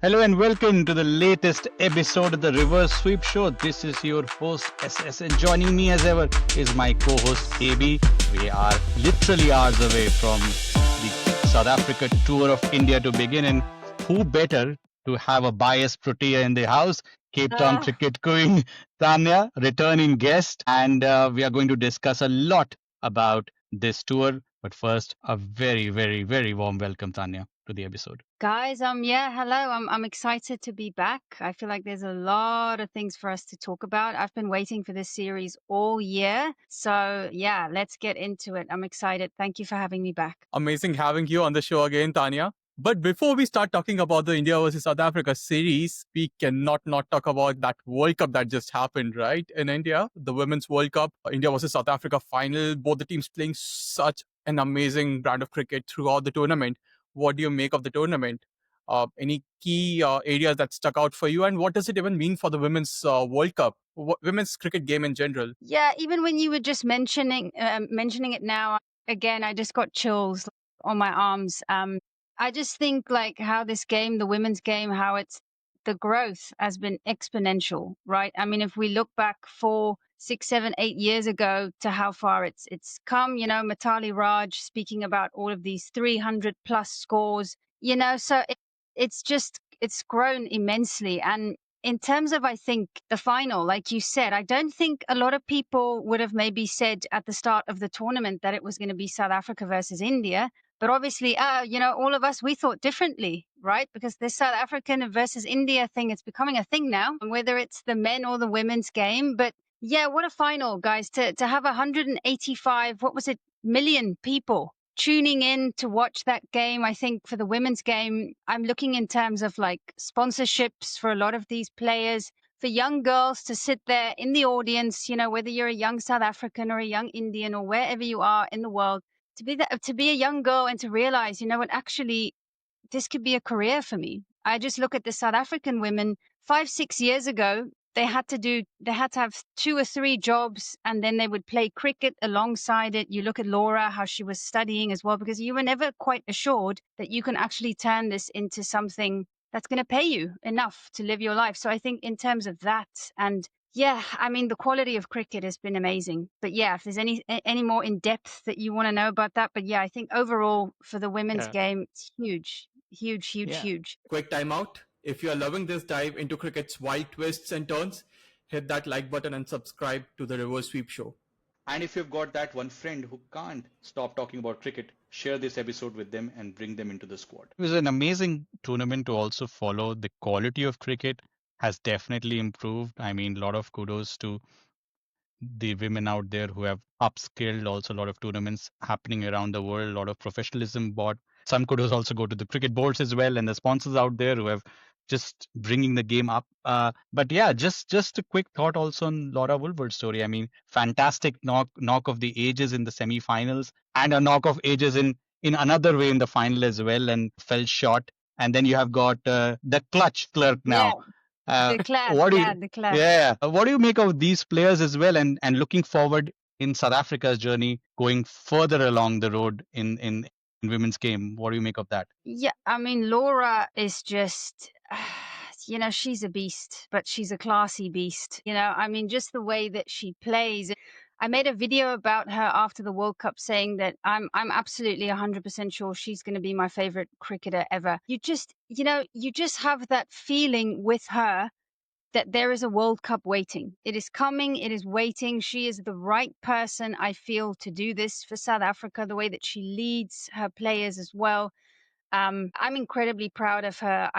Hello and welcome to the latest episode of the Reverse Sweep Show. This is your host SS, and joining me as ever is my co-host AB. We are literally hours away from the South Africa tour of India to begin, and who better to have a biased Protea in the house? Cape Town Ah, cricket queen Thanja, returning guest, and we are going to discuss a lot about this tour. But first, a very, very, very warm welcome, Thanja, to the episode. guys, hello. I'm excited to be back. I feel like there's a lot of things for us to talk about. I've been waiting for this series all year. So, yeah, let's get into it. I'm excited. Thank you for having me back. Amazing having you on the show again, Tanya. But before we start talking about the India versus South Africa series, we cannot not talk about that World Cup that just happened, right? In India, the Women's World Cup, India versus South Africa final, both the teams playing such an amazing brand of cricket throughout the tournament. What do you make of the tournament? Any key areas that stuck out for you, and what does it even mean for the Women's World Cup, women's cricket game in general? Yeah, even when you were just mentioning it now, again, I just got chills on my arms. I just think like how this game, the women's game, how it's the growth has been exponential, right? I mean, if we look back 4, 6, 7, 8 years ago to how far it's come, Matali Raj speaking about all of these 300 plus scores, so it's grown immensely. And in terms of, I think, the final, like you said, I don't think a lot of people would have maybe said at the start of the tournament that it was going to be South Africa versus India. But obviously, all of us, we thought differently, right? Because this South African versus India thing, it's becoming a thing now, whether it's the men or the women's game. But yeah, what a final, guys, to have 185, what was it, million people tuning in to watch that game. I think for the women's game, I'm looking in terms of like sponsorships for a lot of these players, for young girls to sit there in the audience, whether you're a young South African or a young Indian or wherever you are in the world, to be a young girl and to realize, what, actually this could be a career for me. I just look at the South African women 5, 6 years ago. They had to have 2 or 3 jobs, and then they would play cricket alongside it. You look at Laura, how she was studying as well, because you were never quite assured that you can actually turn this into something that's going to pay you enough to live your life. So I think in terms of that, and yeah, I mean, the quality of cricket has been amazing. But yeah, if there's any more in depth that you want to know about that, but yeah, I think overall for the women's Yeah. game, it's huge, huge, huge, Yeah. huge. Quick timeout. If you are loving this dive into cricket's wild twists and turns, hit that like button and subscribe to the Reverse Sweep Show. And if you've got that one friend who can't stop talking about cricket, share this episode with them and bring them into the squad. It was an amazing tournament to also follow. The quality of cricket has definitely improved. I mean, a lot of kudos to the women out there who have upskilled. Also, a lot of tournaments happening around the world, a lot of professionalism brought. Some kudos also go to the cricket boards as well and the sponsors out there who have just bringing the game up. But yeah, just a quick thought also on Laura Woolford's story. I mean, fantastic knock of the ages in the semi-finals and a knock of ages in another way in the final as well, and fell short. And then you have got the clutch clerk Yeah, now. Uh, declared. what do Yeah, you, declared. yeah, what do you make of these players as well, and looking forward in South Africa's journey going further along the road in women's game? What do you make of that? Yeah, I mean, Laura is just, she's a beast, but she's a classy beast. I mean, just the way that she plays. I made a video about her after the World Cup saying that I'm absolutely 100% sure she's going to be my favorite cricketer ever. You just have that feeling with her that there is a World Cup waiting. It is coming. It is waiting. She is the right person, I feel, to do this for South Africa, the way that she leads her players as well. I'm incredibly proud of her.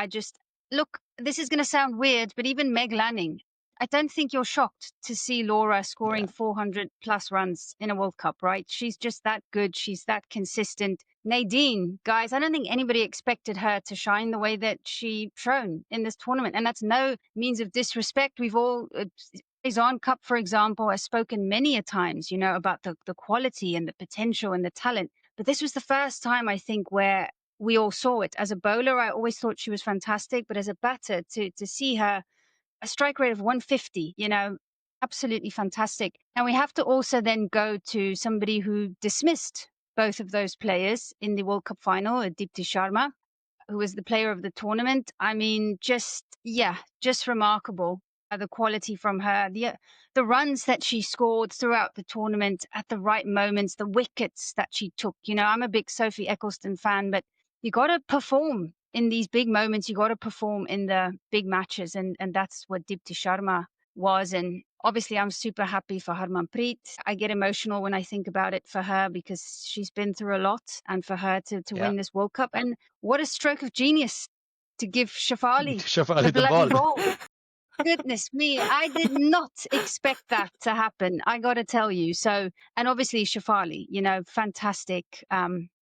Look, this is going to sound weird, but even Meg Lanning, I don't think you're shocked to see Laura scoring Yeah. 400 plus runs in a World Cup, right? She's just that good. She's that consistent. Nadine, guys, I don't think anybody expected her to shine the way that she shone in this tournament. And that's no means of disrespect. We've all, on Cup, for example, has spoken many a times, about the quality and the potential and the talent. But this was the first time, I think, where we all saw it. As a bowler, I always thought she was fantastic, but as a batter, to see her a strike rate of 150, absolutely fantastic. And we have to also then go to somebody who dismissed both of those players in the World Cup final, Deepti Sharma. who was the player of the tournament. I mean, just remarkable. The quality from her, the runs that she scored throughout the tournament at the right moments, the wickets that she took. You know, I'm a big Sophie Eccleston fan, but you got to perform in these big moments. You got to perform in the big matches, and that's what Dipti Sharma was. And obviously, I'm super happy for Harmanpreet. I get emotional when I think about it for her because she's been through a lot, and for her to win this World Cup, and what a stroke of genius to give Shafali the Shafali the bloody ball. ball. Goodness me, I did not expect that to happen. I got to tell you. So, and obviously Shafali, you know, fantastic.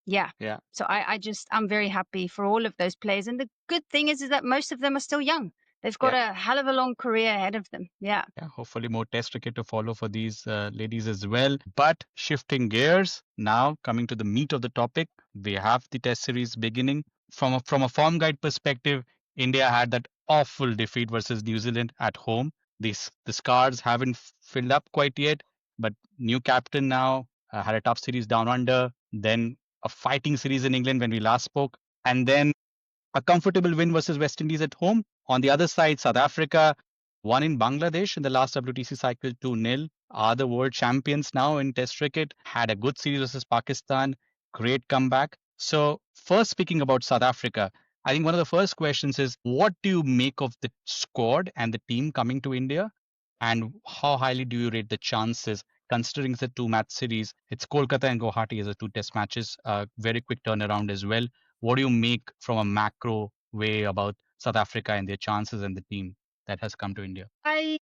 Yeah. Yeah. So I'm very happy for all of those players. And the good thing is that most of them are still young. They've got a hell of a long career ahead of them. Yeah. Yeah, hopefully more test cricket to follow for these ladies as well. But shifting gears now, coming to the meat of the topic, we have the test series beginning. From a form guide perspective, India had that awful defeat versus New Zealand at home. The scars haven't filled up quite yet, but new captain now had a tough series down under, then a fighting series in England when we last spoke, and then a comfortable win versus West Indies at home. On the other side, South Africa won in Bangladesh in the last WTC cycle 2-0. Are the world champions now in Test cricket. Had a good series versus Pakistan. Great comeback. So, first speaking about South Africa, I think one of the first questions is what do you make of the squad and the team coming to India? And how highly do you rate the chances, considering it's a two-match series? It's Kolkata and Guwahati as a two test matches, very quick turnaround as well. What do you make from a macro way about South Africa and their chances and the team that has come to India? I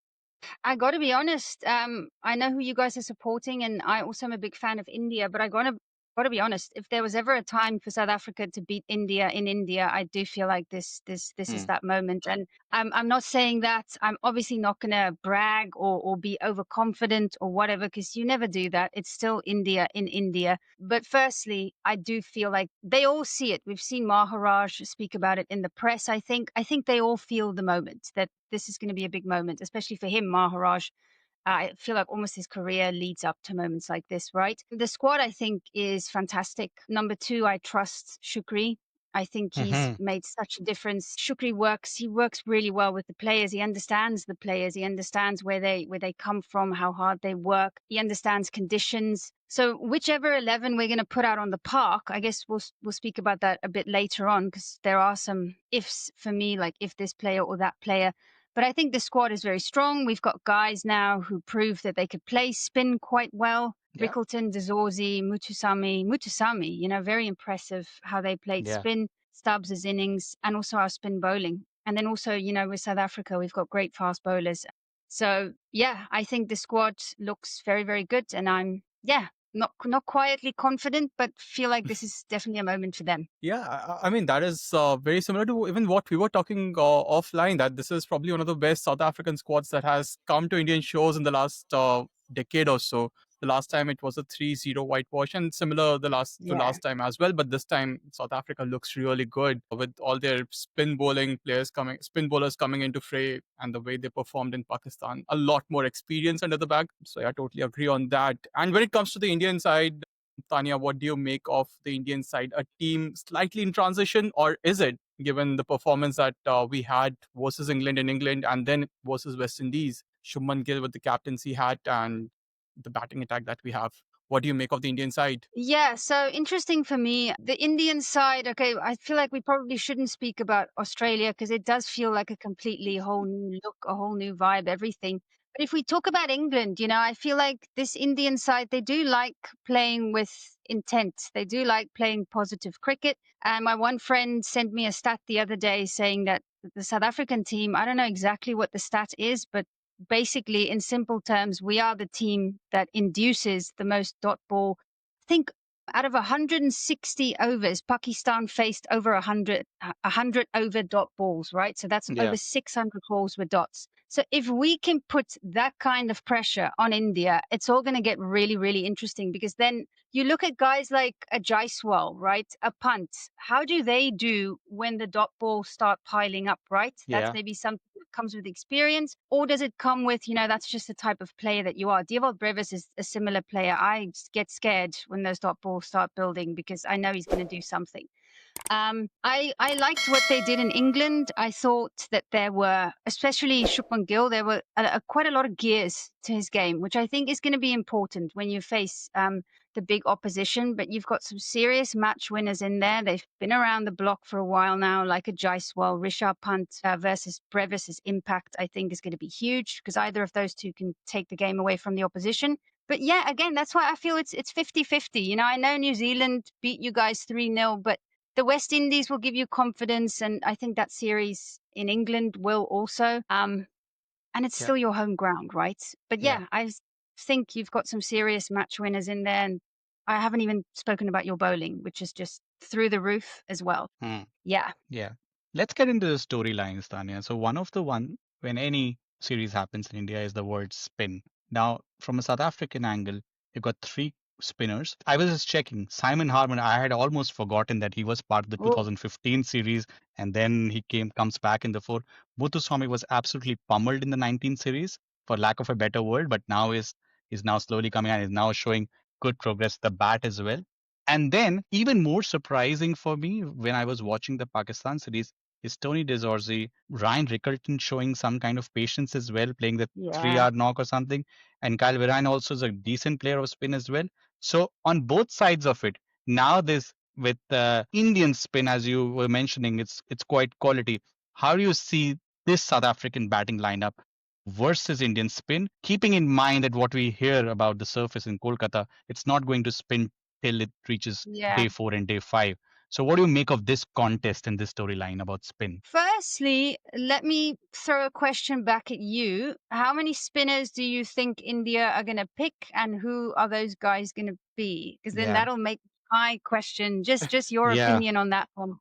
got to be honest. I know who you guys are supporting, and I also am a big fan of India. But I got to be honest. If there was ever a time for South Africa to beat India in India, I do feel like this is that moment. And I'm not saying that. I'm obviously not going to brag or be overconfident or whatever, because you never do that. It's still India in India. But firstly, I do feel like they all see it. We've seen Maharaj speak about it in the press. I think they all feel the moment that this is going to be a big moment, especially for him, Maharaj. I feel like almost his career leads up to moments like this, right? The squad, I think, is fantastic. Number two, I trust Shukri. I think he's Hmm. made such a difference. Shukri he works really well with the players. He understands the players. He understands where they come from, how hard they work. He understands conditions. So whichever 11 we're going to put out on the park, I guess we'll speak about that a bit later on, because there are some ifs for me, like if this player or that player. But I think the squad is very strong. We've got guys now who prove that they could play spin quite well. Yeah. Rickleton, Dezorzi, Mutusami, you know, very impressive how they played Yeah. spin, Stubbs' innings, and also our spin bowling. And then also, you know, with South Africa, we've got great fast bowlers. So, yeah, I think the squad looks very, very good. And I'm, not quietly confident, but feel like this is definitely a moment for them. Yeah, I mean, that is very similar to even what we were talking offline, that this is probably one of the best South African squads that has come to Indian shores in the last decade or so. The last time it was a 3-0 whitewash, and similar to Yeah. last time as well. But this time South Africa looks really good with all their spin bowlers coming into fray, and the way they performed in Pakistan. A lot more experience under the bag. So yeah, I totally agree on that. And when it comes to the Indian side, Tanya, what do you make of the Indian side? A team slightly in transition, or is it, given the performance that we had versus England in England and then versus West Indies? Shubhman Gill with the captaincy hat and the batting attack that we have. What do you make of the Indian side? Yeah, so interesting for me. The Indian side, okay, I feel like we probably shouldn't speak about Australia because it does feel like a completely whole new look, a whole new vibe, everything. But if we talk about England, you know, I feel like this Indian side, they do like playing with intent. They do like playing positive cricket. And my one friend sent me a stat the other day saying that the South African team, I don't know exactly what the stat is, but basically, in simple terms, we are the team that induces the most dot ball. I think out of 160 overs, Pakistan faced over 100 over dot balls, right? So that's Yeah. over 600 balls with dots. So if we can put that kind of pressure on India, it's all going to get really, really interesting, because then you look at guys like a Jaiswal, right? A Punt. How do they do when the dot balls start piling up, right? That's Yeah. maybe something that comes with experience, or does it come with, you know, that's just the type of player that you are. Dewald Brevis is a similar player. I get scared when those dot balls start building because I know he's going to do something. I liked what they did in England. I thought that there were, especially Shubhman Gill, there were quite a lot of gears to his game, which I think is going to be important when you face the big opposition. But you've got some serious match winners in there. They've been around the block for a while now, like a Jaiswal, Rishabh Pant versus Brevis's impact, I think, is going to be huge because either of those two can take the game away from the opposition. But yeah, again, that's why I feel it's 50-50. You know, I know New Zealand beat you guys 3-0, but the West Indies will give you confidence, and I think that series in England will also. And it's Yeah. still your home ground, right? But Yeah. yeah, I think you've got some serious match winners in there, and I haven't even spoken about your bowling, which is just through the roof as well. Hmm. Yeah. Yeah. Let's get into the storylines, Tanya. So one when any series happens in India is the word spin. Now, from a South African angle, you've got three spinners. I was just checking. Simon Harman, I had almost forgotten that he was part of the Oh, 2015 series and then he comes back in the four. Muthuswamy was absolutely pummeled in the 19 series, for lack of a better word, but now is now slowly coming and is now showing good progress, the bat as well. And then, even more surprising for me when I was watching the Pakistan series is Tony DeZorzi, Ryan Rickerton showing some kind of patience as well, playing the yeah. 3 hour knock or something. And Kyle Viran also is a decent player of spin as well. So, on both sides of it, now this with Indian spin, as you were mentioning, it's quite quality. How do you see this South African batting lineup versus Indian spin, keeping in mind that what we hear about the surface in Kolkata, it's not going to spin till it reaches Yeah. day 4 and day 5. So, what do you make of this contest and this storyline about spin? Firstly, let me throw a question back at you. How many spinners do you think India are going to pick, and who are those guys going to be? Because then Yeah, that'll make my question, just your yeah. opinion on that one.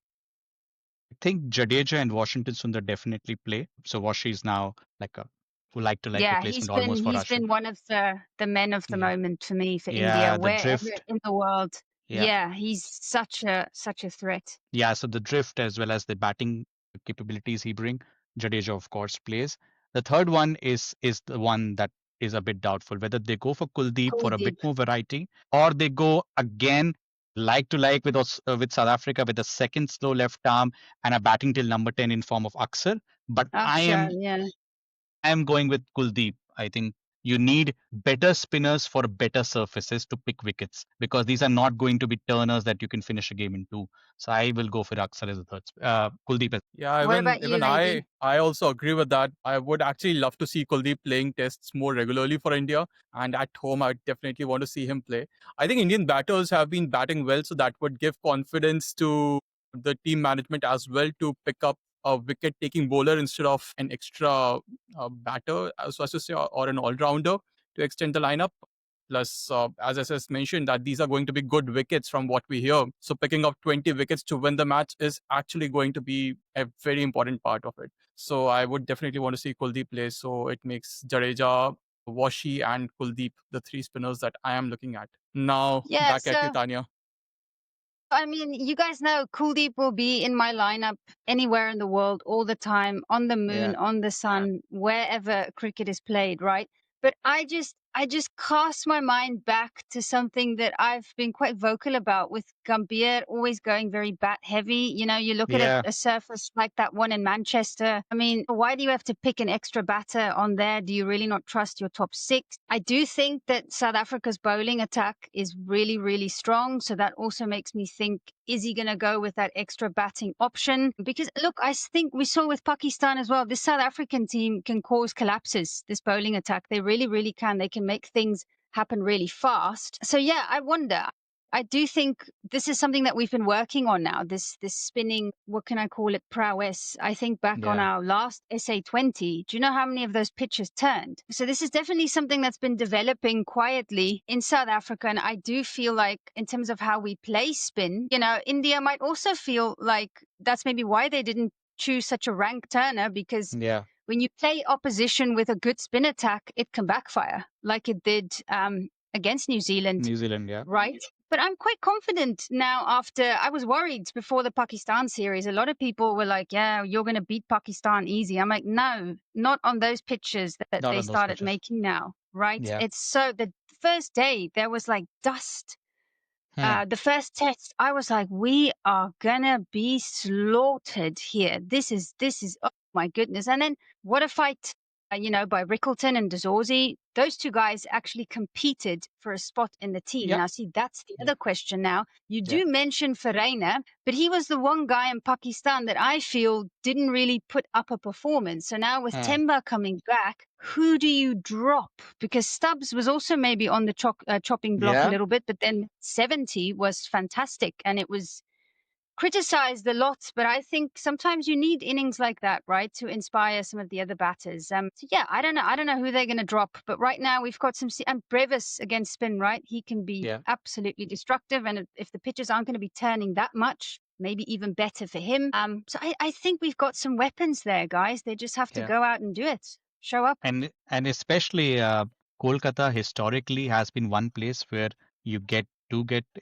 I think Jadeja and Washington Sundar definitely play. So Washi is now like a who like to like Yeah, replacement almost for he's Ashwin. been one of the men of the Yeah, moment for me for India, yeah. The wherever drift. in the world. Yeah, Yeah, he's such a threat. yeah. So the drift as well as the batting capabilities he bring, Jadeja of course plays. The third one is the one that is a bit doubtful whether they go for Kuldeep for a bit Kuldeep, more variety or they go again like to like with us with South Africa with a second slow left arm and a batting till number 10 in form of Aksar. But Akshar, yeah. I am going with Kuldeep. I think you need better spinners for better surfaces to pick wickets because these are not going to be turners that you can finish a game in two. So I will go for Aksar as a third. Kuldeep as Yeah, What even about you, even Lady? I also agree with that. I would actually love to see Kuldeep playing tests more regularly for India, and at home, I definitely want to see him play. I think Indian batters have been batting well, so that would give confidence to the team management as well to pick up a wicket-taking bowler instead of an extra batter, so as to say, or an all-rounder to extend the lineup. Plus, as I just mentioned, that these are going to be good wickets from what we hear. So picking up 20 wickets to win the match is actually going to be a very important part of it. So I would definitely want to see Kuldeep play. So it makes Jadeja, Washi, and Kuldeep the three spinners that I am looking at. Now Yeah, back at you, so Tanya. I mean, you guys know Kuldeep will be in my lineup anywhere in the world, all the time, on the yeah, moon, on the sun, wherever cricket is played, right? But I just cast my mind back to something that I've been quite vocal about with Gambhir always going very bat heavy. You know, you look at yeah, a surface like that one in Manchester. I mean, why do you have to pick an extra batter on there? Do you really not trust your top six? I do think that South Africa's bowling attack is really, really strong. So that also makes me think, is he going to go with that extra batting option? Because look, I think we saw with Pakistan as well, this South African team can cause collapses, this bowling attack. They really, really can. They can make things happen really fast. So yeah, I wonder. I do think this is something that we've been working on now. This spinning, what can I call it, prowess. I think back on yeah, our last SA20. Do you know how many of those pitches turned? So this is definitely something that's been developing quietly in South Africa, and I do feel like in terms of how we play spin, you know, India might also feel like that's maybe why they didn't choose such a rank turner, because yeah. when you play opposition with a good spin attack, it can backfire like it did against New Zealand, New Zealand, yeah. right? But I'm quite confident now after I was worried before the Pakistan series. A lot of people were like, yeah, you're going to beat Pakistan easy. I'm like, no, not on those pitches that Not they on those started pitches. making now, right? Yeah, It's so the first day there was like dust The first test, I was like, we are gonna be slaughtered here. This is, oh my goodness. And then what a fight, by Rickleton and Dazorzi. Those two guys actually competed for a spot in the team. Yeah. Now, see, that's the Yeah. other question now. You do Yeah. mention Fereina, but he was the one guy in Pakistan that I feel didn't really put up a performance. So now with Temba coming back, who do you drop? Because Stubbs was also maybe on the chopping block a Yeah. little bit, but then 70 was fantastic and it was criticized a lot. But I think sometimes you need innings like that, right, to inspire some of the other batters. So yeah, I don't know who they're going to drop, but right now we've got some and Brevis against spin, right? He can be absolutely destructive, and if the pitches aren't going to be turning that much, maybe even better for him. So I think we've got some weapons there, guys. They just have to go out and do it. Show up. And especially Kolkata historically has been one place where you get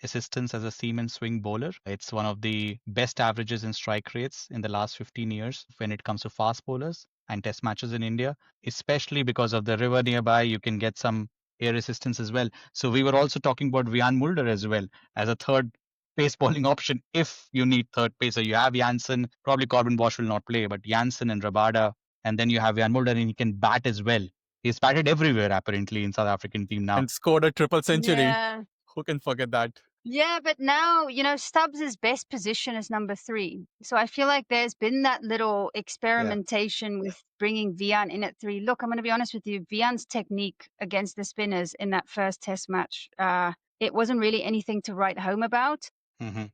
assistance as a seam and swing bowler. It's one of the best averages in strike rates in the last 15 years when it comes to fast bowlers and test matches in India, especially because of the river nearby. You can get some air assistance as well. So we were also talking about Vian Mulder as well as a third pace bowling option if you need third pacer. You have Janssen, probably Corbin Bosch will not play, but Janssen and Rabada, and then you have Jan Mulder, and he can bat as well. He's batted everywhere apparently in South African team now. And scored a triple century. Yeah. Who can forget that? Yeah, but now, Stubbs' best position is number 3. So I feel like there's been that little experimentation with bringing Vian in at 3. Look, I'm going to be honest with you. Vian's technique against the spinners in that first test match, it wasn't really anything to write home about. Mm-hmm.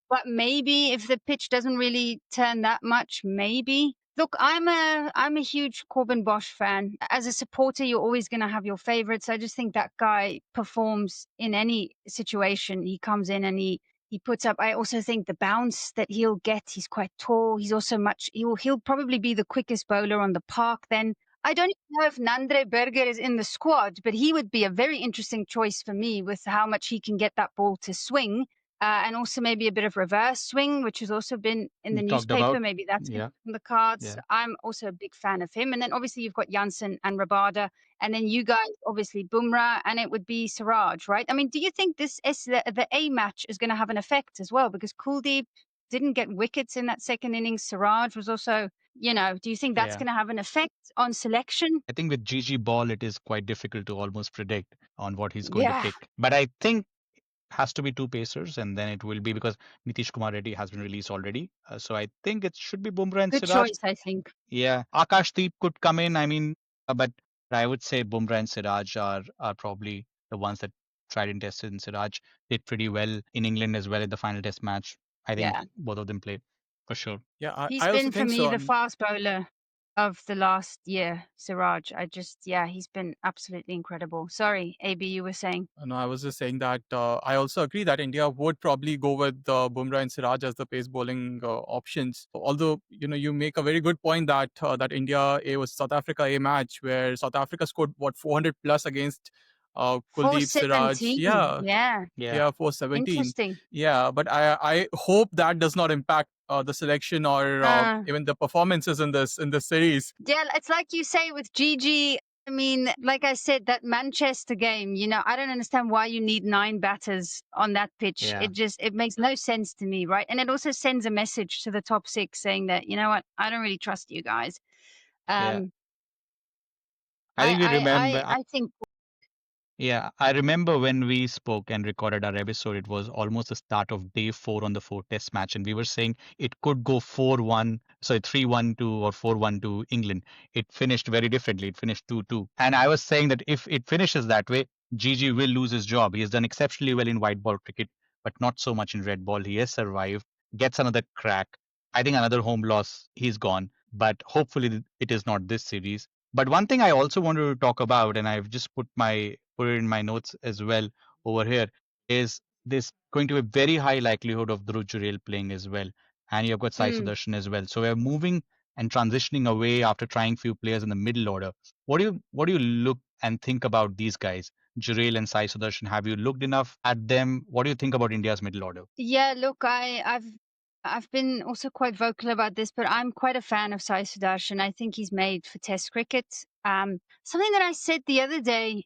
But maybe if the pitch doesn't really turn that much, maybe. Look, I'm a huge Corbin Bosch fan. As a supporter, you're always going to have your favorites. I just think that guy performs in any situation. He comes in and he puts up. I also think the bounce that he'll get, he's quite tall. He's also he'll probably be the quickest bowler on the park then. I don't even know if Nandre Berger is in the squad, but he would be a very interesting choice for me with how much he can get that ball to swing. And also maybe a bit of reverse swing, which has also been in the newspaper. Maybe that's on the cards. Yeah. I'm also a big fan of him. And then obviously you've got Janssen and Rabada. And then you guys, obviously Bumrah, and it would be Siraj, right? I mean, do you think the A match is going to have an effect as well? Because Kuldeep didn't get wickets in that second innings. Siraj was also, do you think that's going to have an effect on selection? I think with GG Ball, it is quite difficult to almost predict on what he's going to pick. But I think has to be two pacers, and then it will be because Nitish Kumar Reddy has been released already. So I think it should be Bumrah and Good Siraj. choice, I think. Yeah, Akashdeep could come in. I mean, but I would say Bumrah and Siraj are probably the ones that tried and tested. And Siraj did pretty well in England as well in the final test match. I think both of them played for sure. Yeah, He's I also been for think me so. the fast bowler of the last year, Siraj. He's been absolutely incredible. Sorry, AB, you were saying. No, I was just saying that I also agree that India would probably go with Bumrah and Siraj as the pace bowling options. Although you make a very good point that that India A was South Africa A match where South Africa scored 400 plus against Kuldeep, Siraj. 417. Yeah, 417. Interesting. Yeah, but I hope that does not impact the selection or even the performances in this series. Yeah, it's like you say with GG. I mean, like I said, that Manchester game, I don't understand why you need 9 batters on that pitch. Yeah. It makes no sense to me, right? And it also sends a message to the top 6 saying that, you know what, I don't really trust you guys. I think we remember. I think. Yeah, I remember when we spoke and recorded our episode, it was almost the start of day 4 on the 4 test match. And we were saying it could go 4-1, sorry, 3-1 to or 4-1 to England. It finished very differently. It finished 2-2. And I was saying that if it finishes that way, Gigi will lose his job. He has done exceptionally well in white ball cricket, but not so much in red ball. He has survived, gets another crack. I think another home loss, he's gone. But hopefully it is not this series. But one thing I also wanted to talk about, and I've just put it in my notes as well over here, is this going to be a very high likelihood of Dhruv Jurel playing as well. And you've got Sai Sudarshan as well. So we're moving and transitioning away after trying few players in the middle order. What do you look and think about these guys, Jurel and Sai Sudarshan? Have you looked enough at them? What do you think about India's middle order? Yeah, look, I've been also quite vocal about this, but I'm quite a fan of Sai Sudarshan. I think he's made for Test cricket. Something that I said the other day,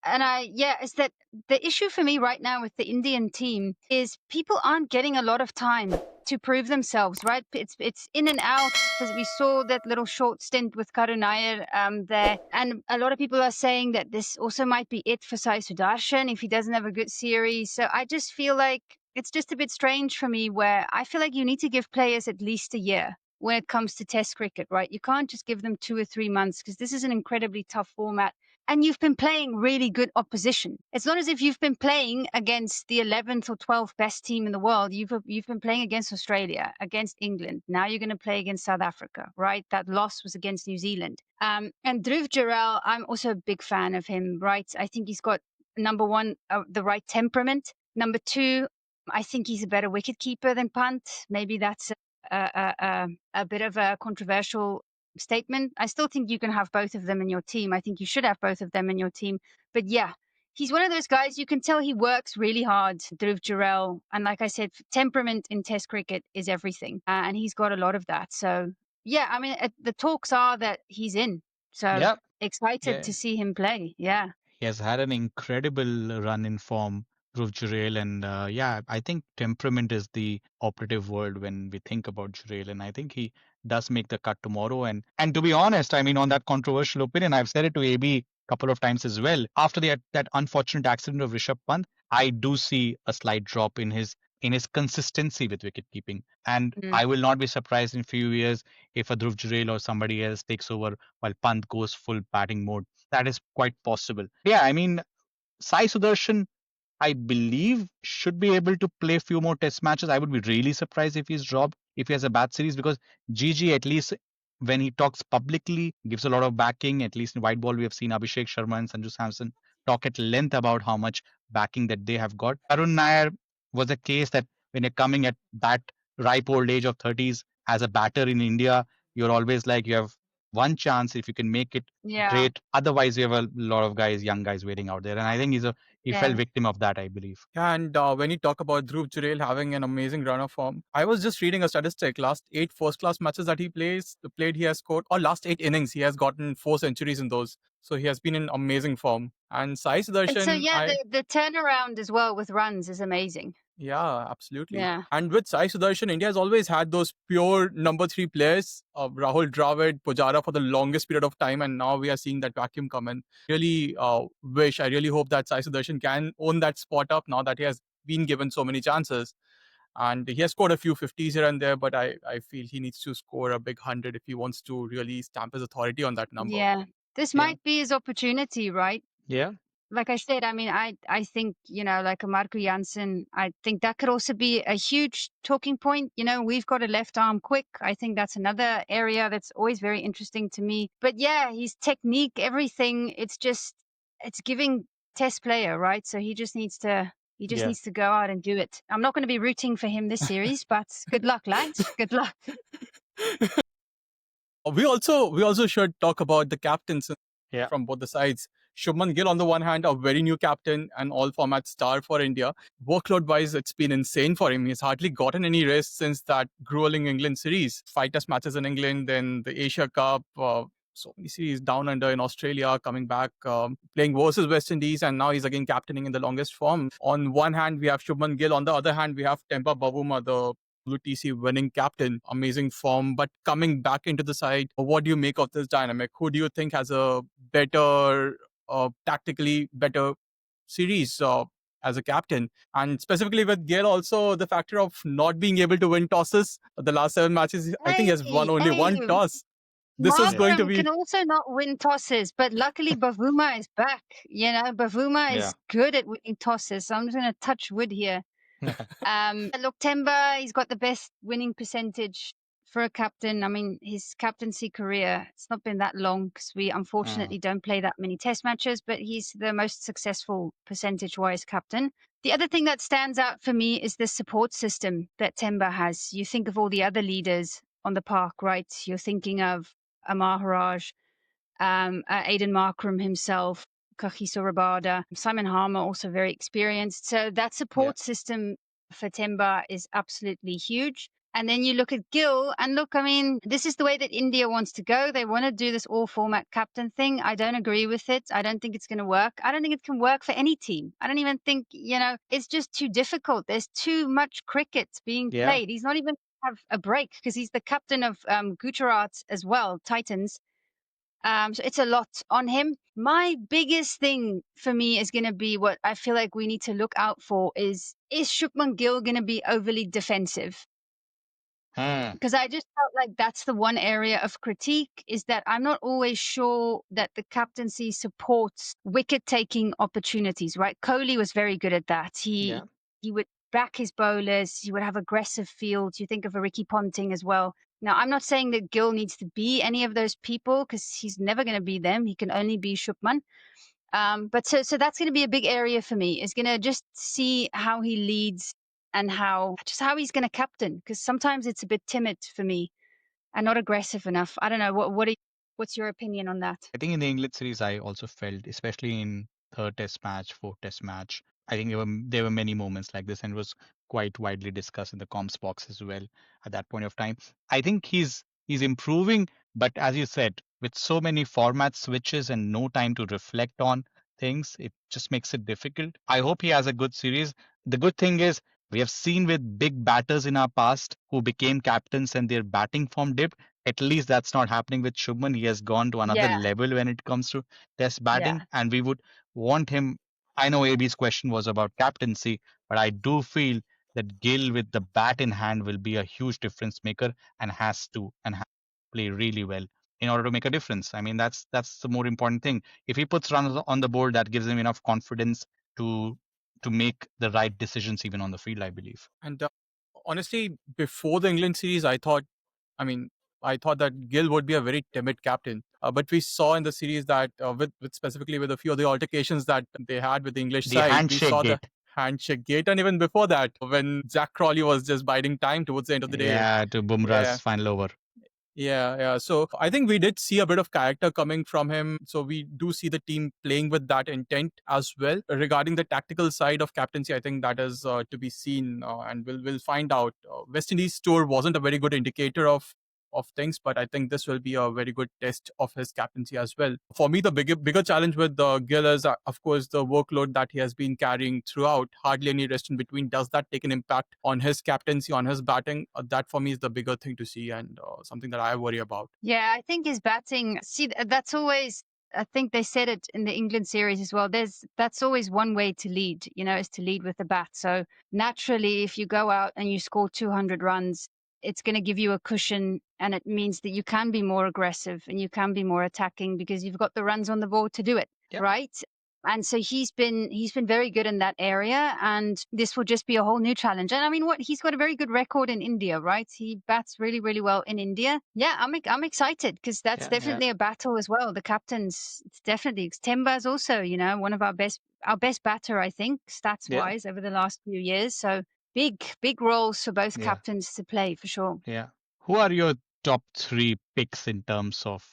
Is that the issue for me right now with the Indian team is people aren't getting a lot of time to prove themselves, right? It's in and out, because we saw that little short stint with Karunayar there, and a lot of people are saying that this also might be it for Sai Sudarshan if he doesn't have a good series. So I just feel like it's just a bit strange for me, where I feel like you need to give players at least a year when it comes to Test cricket, right? You can't just give them 2 or 3 months, because this is an incredibly tough format. And you've been playing really good opposition. It's not as if you've been playing against the 11th or 12th best team in the world. You've been playing against Australia, against England. Now you're going to play against South Africa, right? That loss was against New Zealand. And Dhruv Jurel, I'm also a big fan of him, right? I think he's got, number one, the right temperament. Number two, I think he's a better wicketkeeper than Pant. Maybe that's a bit of a controversial statement. I still think you can have both of them in your team. I think you should have both of them in your team. But yeah, he's one of those guys, you can tell he works really hard, Dhruv Jurel. And like I said, temperament in Test cricket is everything. And he's got a lot of that. So yeah, I mean, the talks are that he's in. So Yeah, excited yeah. to see him play. Yeah. He has had an incredible run in form, Dhruv Jurel, and yeah, I think temperament is the operative word when we think about Jurel, and I think he does make the cut tomorrow. And to be honest, I mean, on that controversial opinion, I've said it to AB a couple of times as well. After that unfortunate accident of Rishabh Pant, I do see a slight drop in his consistency with wicket keeping, and I will not be surprised in a few years if a Dhruv Jurel or somebody else takes over while Pant goes full batting mode. That is quite possible. Yeah, I mean, Sai Sudarshan, I believe, should be able to play a few more test matches. I would be really surprised if he's dropped, if he has a bad series, because GG, at least when he talks publicly, gives a lot of backing. At least in white ball, we have seen Abhishek Sharma and Sanju Samson talk at length about how much backing that they have got. Arun Nair was a case that when you're coming at that ripe old age of 30s as a batter in India, you're always like, you have one chance. If you can make it, Yeah. great. Otherwise, you have a lot of guys, young guys waiting out there. And I think he fell Yeah. victim of that, I believe. Yeah, and when you talk about Dhruv Jurel having an amazing run of form, I was just reading a statistic. Last 8 first-class matches that he played, he has scored, or last 8 innings, he has gotten 4 centuries in those. So he has been in amazing form. And Sai And so, Sudarshan, yeah, the turnaround as well with runs is amazing. yeah, absolutely. Yeah. And with Sai Sudarshan, India has always had those pure number 3 players, Rahul Dravid, Pujara for the longest period of time, and now we are seeing that vacuum come in. I really hope that Sai Sudarshan can own that spot up now that he has been given so many chances. And he has scored a few 50s here and there, but I feel he needs to score a big 100 if he wants to really stamp his authority on that number. Yeah. This Yeah. might be his opportunity, right? Yeah. Like I said, I mean, I think, like a Marco Janssen, I think that could also be a huge talking point. We've got a left arm quick. I think that's another area that's always very interesting to me. But yeah, his technique, everything, it's giving test player, right? So he just needs to go out and do it. I'm not going to be rooting for him this series, but good luck, lads. Good luck. We also should talk about the captains Yeah. from both the sides. Shubhman Gill, on the one hand, a very new captain and all format star for India. Workload wise, it's been insane for him. He's hardly gotten any rest since that grueling England series. 5 test matches in England, then the Asia Cup, so many series down under in Australia, coming back, playing versus West Indies, and now he's again captaining in the longest form. On one hand, we have Shubhman Gill. On the other hand, we have Temba Bavuma, the WTC winning captain, amazing form, but coming back into the side, what do you make of this dynamic? Who do you think has a better, tactically better series as a captain? And specifically with Gill, also the factor of not being able to win tosses. The last 7 matches, I think he has won only one toss. This is going to Markram be. can also not win tosses, but luckily Bavuma is back. Bavuma is good at winning tosses. So I'm just going to touch wood here. Look, Temba, he's got the best winning percentage for a captain. I mean, his captaincy career, it's not been that long because we unfortunately don't play that many test matches, but he's the most successful percentage-wise captain. The other thing that stands out for me is the support system that Temba has. You think of all the other leaders on the park, right? You're thinking of Maharaj, Aidan Markram himself, Kagiso Rabada, Simon Harmer, also very experienced. So that support system for Temba is absolutely huge. And then you look at Gill, and look, I mean, this is the way that India wants to go. They want to do this all format captain thing. I don't agree with it. I don't think it's going to work. I don't think it can work for any team. I don't even think, it's just too difficult. There's too much cricket being played. He's not even have a break because he's the captain of Gujarat as well, Titans. So it's a lot on him. My biggest thing for me is going to be what I feel like we need to look out for is Shubhman Gill going to be overly defensive? Because I just felt like that's the one area of critique is that I'm not always sure that the captaincy supports wicket taking opportunities, right? Kohli was very good at that. He would back his bowlers, he would have aggressive fields. You think of a Ricky Ponting as well. Now, I'm not saying that Gill needs to be any of those people because he's never going to be them. He can only be Shubman. But so that's going to be a big area for me, is going to just see how he leads and how he's going to captain, because sometimes it's a bit timid for me and not aggressive enough. I don't know. What's your opinion on that? I think in the England series, I also felt, especially in third test match, fourth test match, I think there were many moments like this, and it was quite widely discussed in the comms box as well at that point of time. I think he's improving, but as you said, with so many format switches and no time to reflect on things, it just makes it difficult. I hope he has a good series. The good thing is we have seen with big batters in our past who became captains and their batting form dipped. At least that's not happening with Shubman. He has gone to another Yeah, level when it comes to test yeah. batting, and we would want him. I know AB's question was about captaincy, but I do feel that Gill with the bat in hand will be a huge difference maker and has to play really well in order to make a difference. I mean, that's the more important thing. If he puts runs on the board, that gives him enough confidence to make the right decisions even on the field, I believe. And honestly, before the England series, I mean, I thought that Gill would be a very timid captain. But we saw in the series that, with specifically with a few of the altercations that they had with the English The side, we handshake saw the gate. handshake gate, and even before that, when Jack Crawley was just biding time towards the end of the day. Yeah, to Yeah. Bumrah's final over. Yeah. So I think we did see a bit of character coming from him. So we do see the team playing with that intent as well. Regarding the tactical side of captaincy, I think that is to be seen, and we'll find out. West Indies tour wasn't a very good indicator of things, but I think this will be a very good test of his captaincy as well. For me, the bigger challenge with Gill is, of course, the workload that he has been carrying throughout. Hardly any rest in between. Does that take an impact on his captaincy, on his batting? That for me is the bigger thing to see, and something that I worry about. Yeah, I think his batting, see, that's always, I think they said it in the England series as well. That's always one way to lead, is to lead with the bat. So naturally, if you go out and you score 200 runs, it's going to give you a cushion, and it means that you can be more aggressive and you can be more attacking because you've got the runs on the board to do it, right? And so he's been very good in that area, and this will just be a whole new challenge. And I mean, he's got a very good record in India, right? He bats really, really well in India. Yeah, I'm excited because that's definitely a battle as well. The captains, it's definitely. Temba is also, one of our best batter, I think, stats wise over the last few years. So big roles for both captains to play for sure. Yeah. Who are your top three picks in terms of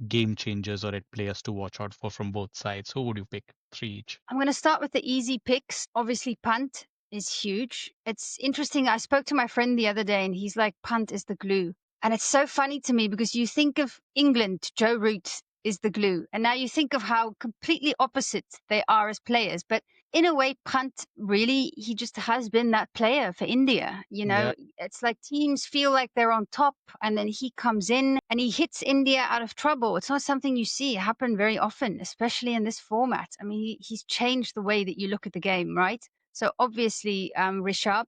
game changers or players to watch out for from both sides? Who would you pick? Three each. I'm going to start with the easy picks. Obviously, punt is huge. It's interesting. I spoke to my friend the other day and he's like, punt is the glue. And it's so funny to me because you think of England, Joe Root is the glue. And now you think of how completely opposite they are as players. But in a way, punt really, he just has been that player for India. It's like teams feel like they're on top and then he comes in and he hits India out of trouble. It's not something you see happen very often, especially in this format. I mean, he's changed the way that you look at the game, right? So obviously, Rishabh.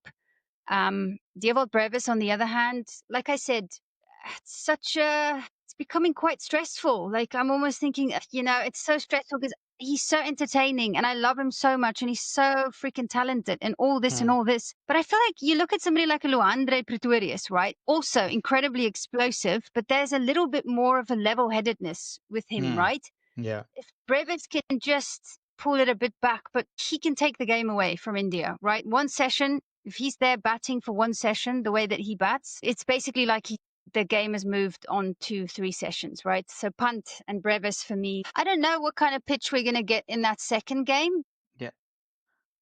Diovold Brevis, on the other hand, like I said, it's becoming quite stressful. Like I'm almost thinking, it's so stressful because he's so entertaining and I love him so much and he's so freaking talented and all this and all this. But I feel like you look at somebody like a Luandre Pretorius, right? Also incredibly explosive, but there's a little bit more of a level-headedness with him, right? Yeah. If Brevis can just pull it a bit back, but he can take the game away from India, right? One session, if he's there batting for one session, the way that he bats, it's basically like the game has moved on to 3 sessions, right? So punt and Brevis for me. I don't know what kind of pitch we're going to get in that second game. Yeah.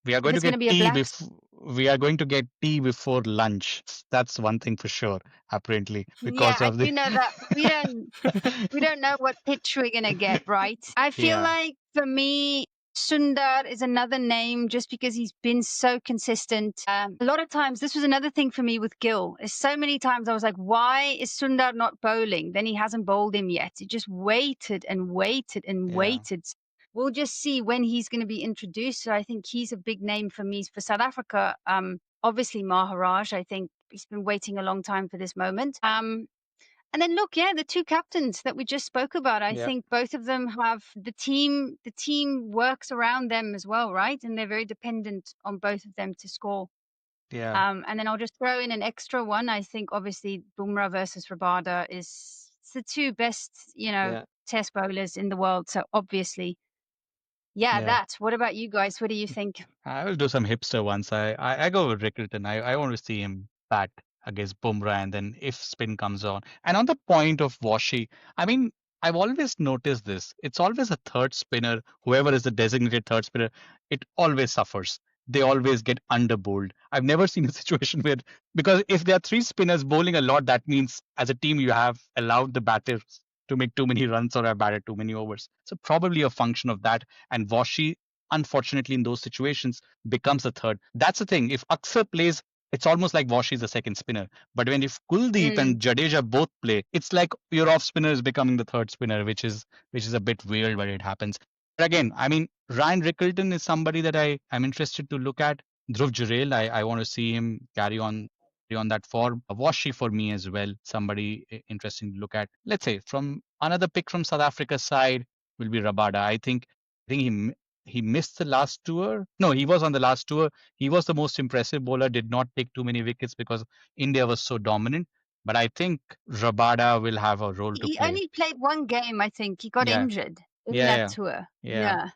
We are If going to it's going get to be a tea black. before. we are going to get tea before lunch. That's one thing for sure, apparently, Yeah, because I of the. do know that. We don't know what pitch we're gonna get, right? I feel Yeah, like for me, Sundar is another name just because he's been so consistent. A lot of times, this was another thing for me with Gill. Is so many times I was like, why is Sundar not bowling? Then he hasn't bowled him yet. He just waited and waited and yeah, waited. We'll just see when he's going to be introduced. So I think he's a big name for me. For South Africa, obviously Maharaj. I think he's been waiting a long time for this moment. And then look, yeah, the two captains that we just spoke about, I yeah, think both of them have the team works around them as well, right? And they're very dependent on both of them to score. yeah, And then I'll just throw in an extra one. I think obviously Bumrah versus Rabada is it's the two best, yeah, test bowlers in the world. So obviously, yeah, yeah. that. What about you guys? What do you think? I will do some hipster ones. I go with Rickerton. I want to see him bat against Bumrah, and then if spin comes on. And on the point of Washi, I mean, I've always noticed this. It's always a third spinner, whoever is the designated third spinner, it always suffers. They always get under bowled. I've never seen a situation where, because if there are three spinners bowling a lot, that means as a team you have allowed the batters to make too many runs or have batted too many overs. So probably a function of that. And Washi, unfortunately, in those situations, becomes a third. That's the thing. If Aksar plays, it's almost like Washi is the second spinner. But when if Kuldeep Mm. and Jadeja both play, it's like your off spinner is becoming the third spinner, which is a bit weird when it happens. But again, I mean, Ryan Rickelton is somebody that I'm interested to look at. Dhruv Jurel, I want to see him carry on that form. Washi for me as well, somebody interesting to look at. Let's say from another pick from South Africa's side will be Rabada. I think he missed the last tour. No, he was on the last tour. He was the most impressive bowler, did not take too many wickets because India was so dominant. But I think Rabada will have a role to He play. only played one game, I think. He got Yeah, injured in that yeah, tour. yeah, Yeah.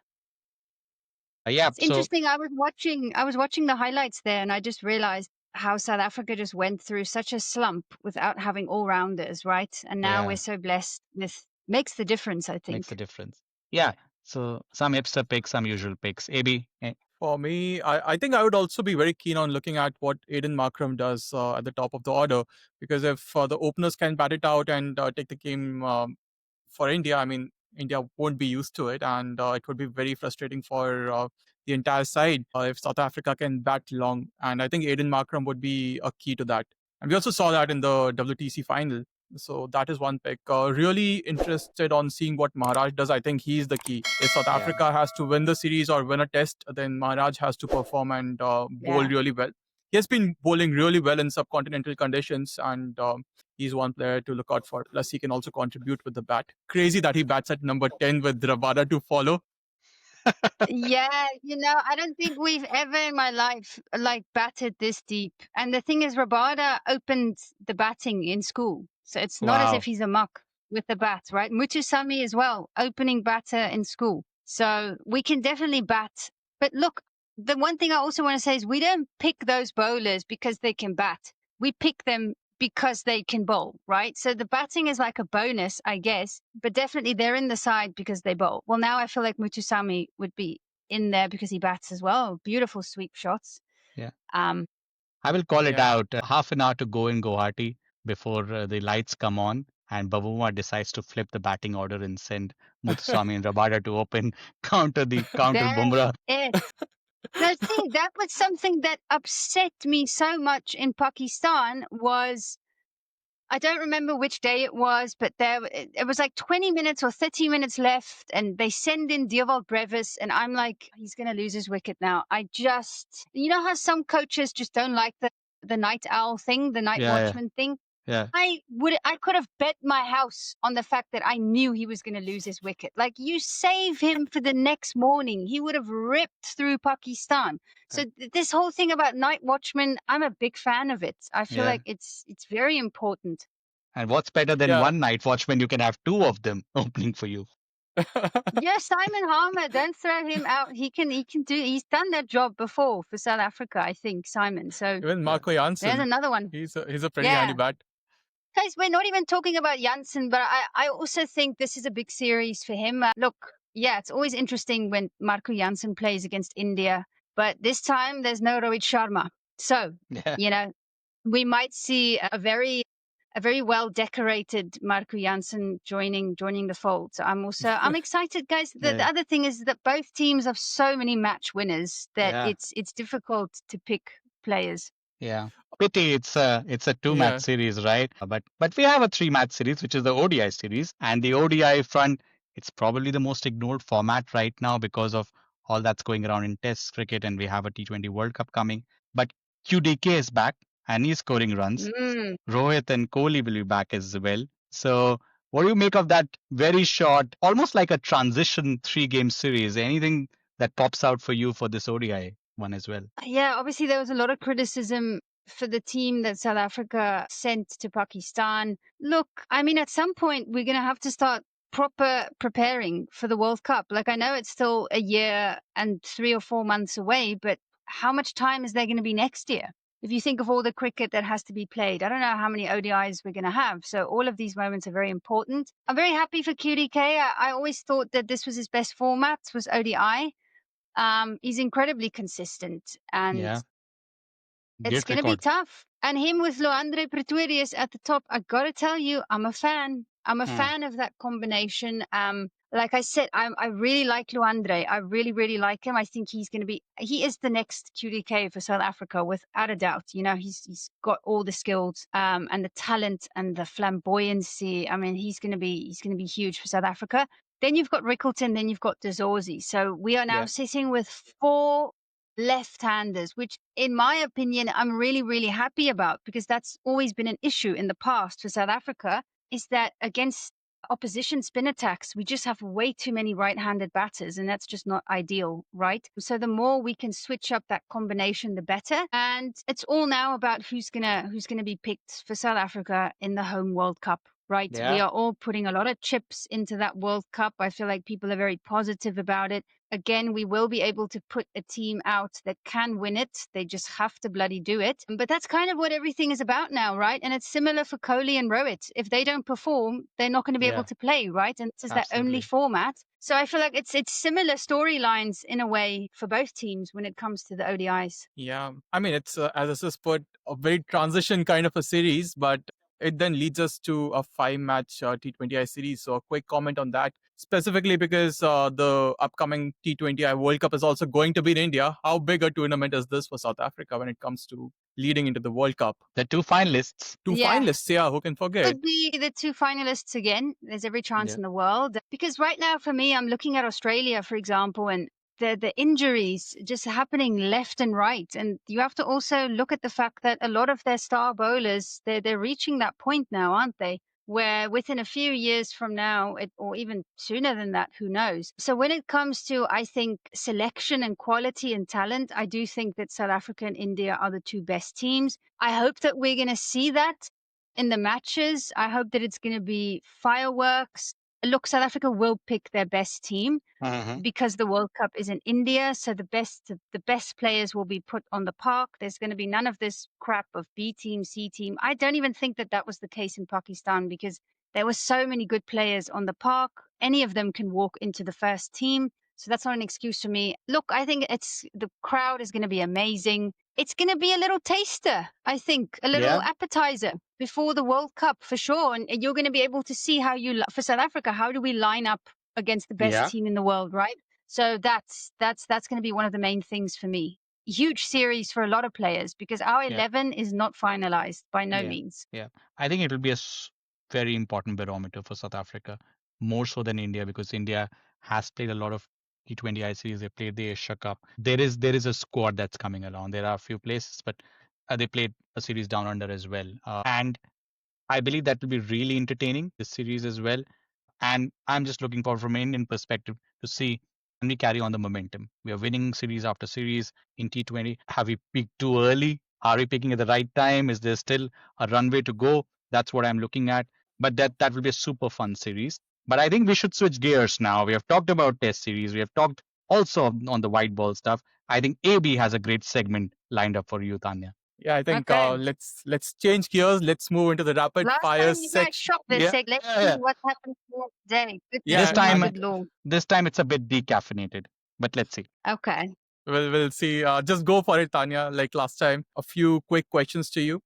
yeah. It's So interesting. I was watching the highlights there and I just realized how South Africa just went through such a slump without having all rounders, right? And now we're yeah, so blessed with makes the difference, I makes a think. difference. Yeah. So some hipster picks, some usual picks. AB. For me, I think I would also be very keen on looking at what Aiden Markram does at the top of the order, because if the openers can bat it out and take the game for India, I mean, India won't be used to it, and it would be very frustrating for the entire side if South Africa can bat long. And I think Aiden Markram would be a key to that. And we also saw that in the WTC final. So that is one pick. Really interested on seeing what Maharaj does. I think he's the key. If South Yeah, Africa has to win the series or win a test, then Maharaj has to perform and bowl Yeah. really well. He has been bowling really well in subcontinental conditions, and he's one player to look out for. Plus, he can also contribute with the bat. Crazy that he bats at number 10 with Rabada to follow. Yeah, I don't think we've ever in my life like batted this deep. And the thing is, Rabada opened the batting in school, so it's not as if wow. he's a muck with the bat, right? Mutusami as well, opening batter in school. So we can definitely bat. But look, the one thing I also want to say is we don't pick those bowlers because they can bat. We pick them because they can bowl, right? So the batting is like a bonus, I guess, but definitely they're in the side because they bowl. Well, now I feel like Mutusami would be in there because he bats as well. Beautiful sweep shots. Yeah. Um, I will call it Yeah. out. Half an hour to go in Guwahati before the lights come on, and Bavuma decides to flip the batting order and send Muthuswamy and Rabada to open, counter that's Bumrah. it. Now, see, that was something that upset me so much in Pakistan was I don't remember which day it was, but it was like 20 minutes or 30 minutes left, and they send in Dewald Brevis, and I'm like, he's going to lose his wicket now. How some coaches just don't like the night owl thing, the night Yeah, yeah, watchman thing. yeah. I could have bet my house on the fact that I knew he was going to lose his wicket. Like, you save him for the next morning, he would have ripped through Pakistan. So this whole thing about night watchmen, I'm a big fan of it. I feel Yeah. like it's very important. And what's better than Yeah. one night watchman? You can have two of them opening for you. Yes, Simon Harmer, don't throw him out. He's done that job before for South Africa, I think, Simon. So Even Yeah. Marco there's Janssen, another one. he's a pretty handy Yeah. bat. Guys, we're not even talking about Janssen, but I also think this is a big series for him. Look, yeah, it's always interesting when Marco Janssen plays against India. But this time there's no Rohit Sharma. So, we might see a very well decorated Marco Jansen joining the fold. So I'm excited, guys. The other thing is that both teams have so many match winners that it's difficult to pick players. Yeah. Pity it's a 2-match series, right? But we have a 3-match series, which is the ODI series. And the ODI front, it's probably the most ignored format right now because of all that's going around in Test cricket, and we have a T20 World Cup coming. But QDK is back and he's scoring runs. Rohit and Kohli will be back as well. So what do you make of that very short, almost like a transition 3-game series? Anything that pops out for you for this ODI one as well? Yeah, obviously there was a lot of criticism for the team that South Africa sent to Pakistan. Look, I mean, at some point we're going to have to start proper preparing for the World Cup. Like, I know it's still a year and 3 or 4 months away, but how much time is there going to be next year? If you think of all the cricket that has to be played, I don't know how many ODIs we're going to have. So all of these moments are very important. I'm very happy for QDK. I always thought that this was his best format, was ODI. He's incredibly consistent, and it's going to be tough. And him with Luandre Pretorius at the top, I got to tell you, I'm a fan. I'm a fan of that combination. Like I said, I really like Luandre. I really, really like him. I think he is the next QDK for South Africa, without a doubt. You know, he's got all the skills, and the talent and the flamboyancy. I mean, he's going to be huge for South Africa. Then you've got Rickleton, then you've got De Zorzi. So we are now sitting with 4 left-handers, which in my opinion, I'm really, really happy about, because that's always been an issue in the past for South Africa, is that against opposition spin attacks, we just have way too many right-handed batters, and that's just not ideal, right? So the more we can switch up that combination, the better. And it's all now about who's gonna be picked for South Africa in the home World Cup. Right. Yeah. We are all putting a lot of chips into that World Cup. I feel like people are very positive about it. Again, we will be able to put a team out that can win it. They just have to bloody do it. But that's kind of what everything is about now, right? And it's similar for Kohli and Rohit. If they don't perform, they're not going to be able to play, right? And this is their only format. So I feel like it's similar storylines in a way for both teams when it comes to the ODIs. Yeah. I mean, it's, as I just put, a very transition kind of a series, but it then leads us to a 5-match T20I series. So a quick comment on that, specifically because the upcoming T20I World Cup is also going to be in India. How big a tournament is this for South Africa when it comes to leading into the World Cup? The 2 finalists. Two finalists, yeah, who can forget? Could be the 2 finalists again. There's every chance in the world. Because right now, for me, I'm looking at Australia, for example, and the injuries just happening left and right. And you have to also look at the fact that a lot of their star bowlers, they're reaching that point now, aren't they? Where within a few years from now, or even sooner than that, who knows? So when it comes to, I think, selection and quality and talent, I do think that South Africa and India are the 2 best teams. I hope that we're going to see that in the matches. I hope that it's going to be fireworks. Look, South Africa will pick their best team because the World Cup is in India. So the best players will be put on the park. There's going to be none of this crap of B team, C team. I don't even think that was the case in Pakistan, because there were so many good players on the park. Any of them can walk into the first team. So that's not an excuse for me. Look, I think the crowd is going to be amazing. It's going to be a little taster, I think, a little appetizer before the World Cup for sure. And you're going to be able to see how for South Africa, how do we line up against the best team in the world, right? So that's going to be one of the main things for me. Huge series for a lot of players, because our 11 is not finalized by no means. Yeah, I think it will be a very important barometer for South Africa, more so than India, because India has played a lot of T20I series. They played the Asia Cup. There is a squad that's coming along. There are a few places, but they played a series down under as well. And I believe that will be really entertaining, this series as well. And I'm just looking forward from an Indian perspective to see, can we carry on the momentum? We are winning series after series in T20. Have we peaked too early? Are we picking at the right time? Is there still a runway to go? That's what I'm looking at. But that will be a super fun series. But I think we should switch gears now. We have talked about Test series. We have talked also on the white ball stuff. I think AB has a great segment lined up for you, Thanja. Yeah, I think let's change gears. Let's move into the rapid fire section. Last time you guys shot this segment. Let's see what happens today. This time it's a bit decaffeinated, but let's see. Okay. We'll see. Just go for it, Tanya. Like last time, a few quick questions to you.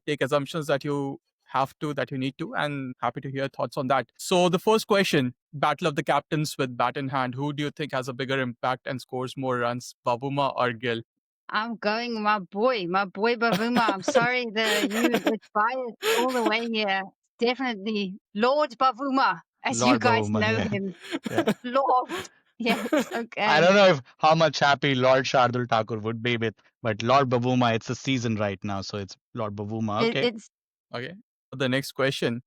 Take assumptions that you have to, that you need to, and happy to hear thoughts on that. So the first question, battle of the captains with bat in hand. Who do you think has a bigger impact and scores more runs, Bavuma or Gill? I'm going my boy Bavuma. I'm sorry it's biased all the way here. Definitely Lord Bavuma, as you Lord guys Bavuma, know yeah. him. Yeah. Lord. Yes, I okay. don't know if how much happy Lord Shardul Thakur would be with, but Lord Bavuma, it's a season right now, so it's Lord Bavuma. Okay. It's Okay. The next question,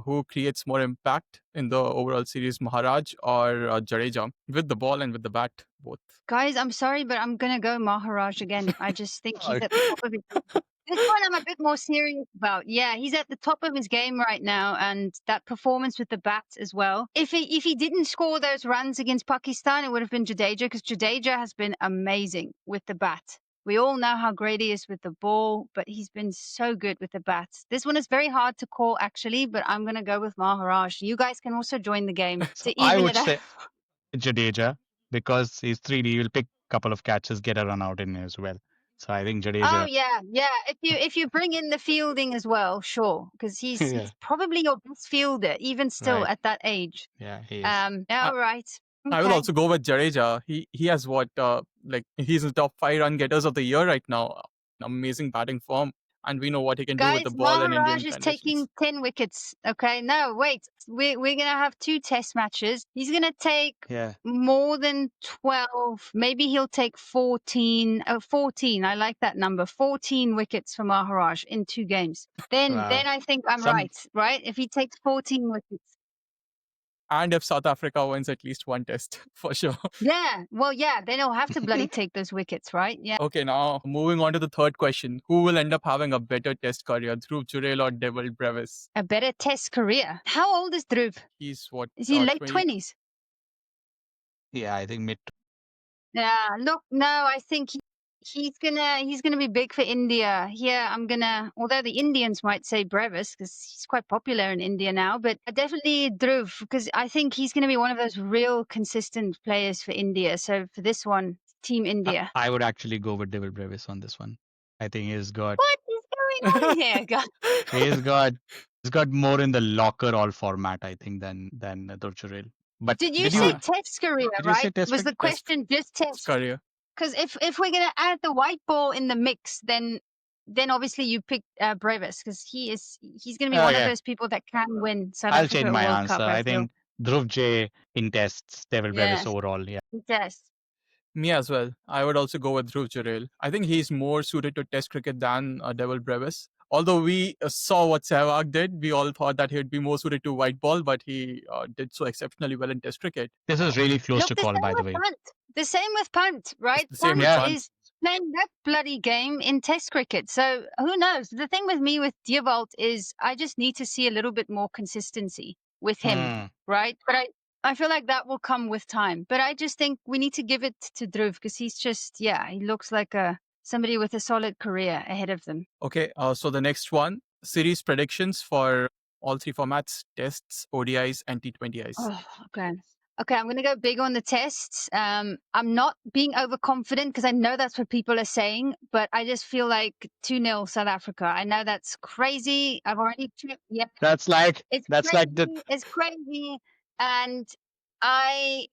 who creates more impact in the overall series, Maharaj or Jadeja, with the ball and with the bat, both? guys, I'm sorry, but I'm gonna go Maharaj again. I just think he's Okay. at the top of his This one I'm a bit more serious about. Yeah, he's at the top of his game right now, and that performance with the bat as well. If he didn't score those runs against Pakistan, it would have been Jadeja, because Jadeja has been amazing with the bat. We all know how great he is with the ball, but he's been so good with the bat. This one is very hard to call, actually, but I'm going to go with Maharaj. You guys can also join the game So to I even would it out. say Jadeja because he's 3D. He'll pick a couple of catches, get a run out in as well. So I think Oh Jadeja. yeah, yeah. If you bring in the fielding as well, sure, because Yeah. he's probably your best fielder, even still Right. at that age. Yeah, he is. All right. I will Okay. also go with Jadeja. He has what like he's in the top 5 run getters of the year right now. Amazing batting form, and we know what he can do with Guys, the ball in Maharaj Indian is conditions. taking 10 wickets. Okay, no, wait. We're gonna have 2 test matches. He's gonna take Yeah. more than 12. Maybe he'll take 14. 14. I like that number. 14 wickets for Maharaj in 2 games. Then Wow. I think I'm Some right? If he takes 14 wickets. And if South Africa wins at least one test, for sure. Yeah, well, yeah, then he'll have to bloody take those wickets, right? Yeah. Okay, now moving on to the third question. Who will end up having a better test career, Dhruv Jurel or Devil Brevis? A better test career. How old is Dhruv? He's what, Is he late 20? 20s? yeah, I think mid. Yeah, look, no, I think he's gonna be big for India. Here, although the Indians might say Brevis because he's quite popular in India now, but definitely Dhruv, because I think he's gonna be one of those real consistent players for India. So for this one, Team India. I would actually go with Devil Brevis on this one. I think he's got What is going on here, guys? he's got he's got more in the locker all format, I think, than Dorchurel. But Did you did say you Ah, test career, did you say right? test Was cricket? the question just test? career. Because if we're gonna add the white ball in the mix, then obviously you pick Brevis, because he's gonna be one of Okay, those people that can win South I'll Africa change a my World answer. Cup. I I feel. think Dhruv J in tests, Devil Brevis Yeah, overall. Yeah. test. Me as well. I would also go with Dhruv Jurel. I think he's more suited to test cricket than Devil Brevis. Although we saw what Sehwag did, we all thought that he'd be more suited to white ball, but he did so exceptionally well in test cricket. This is really close Look, to the call, same by the with way. Punt. The same with Punt, It's right? the same Punt with Yeah. Punt. is playing that bloody game in Test cricket. So who knows? The thing with me with Dewalt is I just need to see a little bit more consistency with him, Hmm. right? But I feel like that will come with time. But I just think we need to give it to Dhruv, because he's just, yeah, he looks like somebody with a solid career ahead of them. Okay, so the next one, series predictions for all 3 formats, tests, ODIs, and T20Is. Oh, okay. Okay, I'm going to go big on the tests. I'm not being overconfident because I know that's what people are saying, but I just feel like 2-0 South Africa. I know that's crazy. I've already checked. Yeah, That's like it's the crazy. It's crazy. And I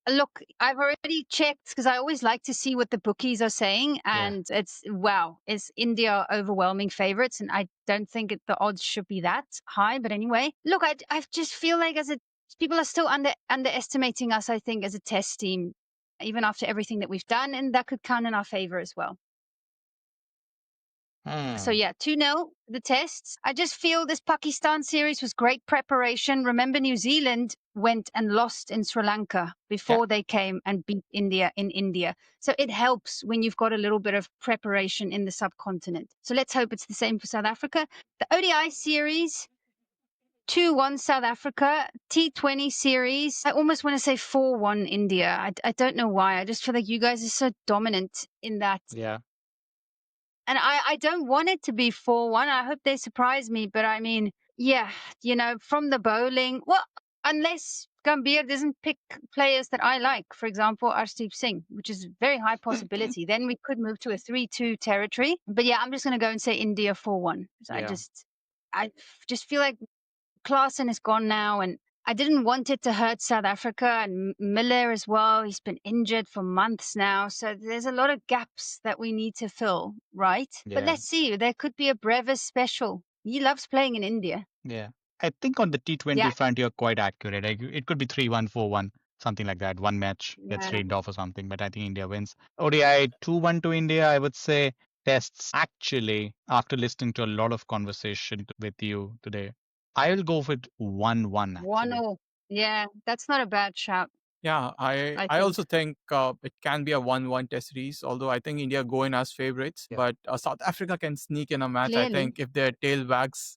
look, I've already checked because I always like to see what the bookies are saying, yeah. and it's India overwhelming favorites, and I don't think the odds should be that high. But anyway, look, I just feel like people are still underestimating us. I think as a test team, even after everything that we've done, and that could count in our favor as well. So Hmm. yeah, 2-0 the tests. I just feel this Pakistan series was great preparation. Remember, New Zealand went and lost in Sri Lanka before they came and beat India in India. So it helps when you've got a little bit of preparation in the subcontinent. So let's hope it's the same for South Africa. The ODI series, 2-1 South Africa. T20 series, I almost want to say 4-1 India. I don't know why. I just feel like you guys are so dominant in that. Yeah. And I don't want it to be 4-1. I hope they surprise me. But I mean, yeah, from the bowling. Well, unless Gambhir doesn't pick players that I like, for example, Arshdeep Singh, which is a very high possibility, then we could move to a 3-2 territory. But yeah, I'm just going to go and say India 4-1. So Yeah. I just feel like Klaasen is gone now, and I didn't want it to hurt South Africa and Miller as well. He's been injured for months now. So there's a lot of gaps that we need to fill, right? Yeah. But let's see. There could be a Brevis special. He loves playing in India. Yeah. I think on the T20 Yeah. front, you're quite accurate. Like, it could be 3-1, 4-1, something like that. One match gets Yeah. rained off or something, but I think India wins. ODI 2-1 to India, I would say. Tests, actually, after listening to a lot of conversation with you today, I will go with 1-1, actually. 1-0. Yeah, that's not a bad shout. Yeah, I I I think. also think it can be a 1-1 test series, although I think India go in as favorites. Yeah. But South Africa can sneak in a match, I Clearly. think, if their tail wags